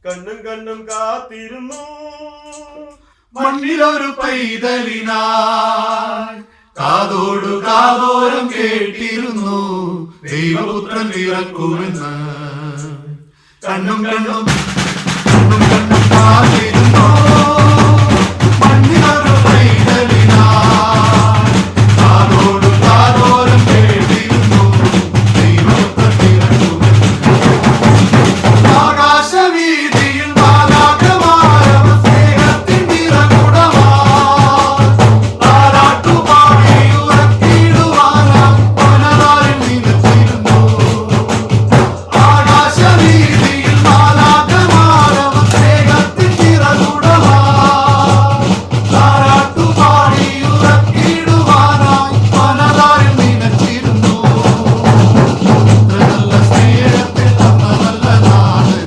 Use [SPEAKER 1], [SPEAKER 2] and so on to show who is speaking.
[SPEAKER 1] കണ്ണും കണ്ണും കാത്തിരുന്നു.
[SPEAKER 2] മണ്ണിലൊരു പൈതലിനായി കാതോടു കാതോരം കേട്ടിരുന്നു ദൈവപുത്രൻ പിറക്കുമെന്ന്. കണ്ണും കണ്ണും കണ്ണും കണ്ണും കാത്തിരുന്നു.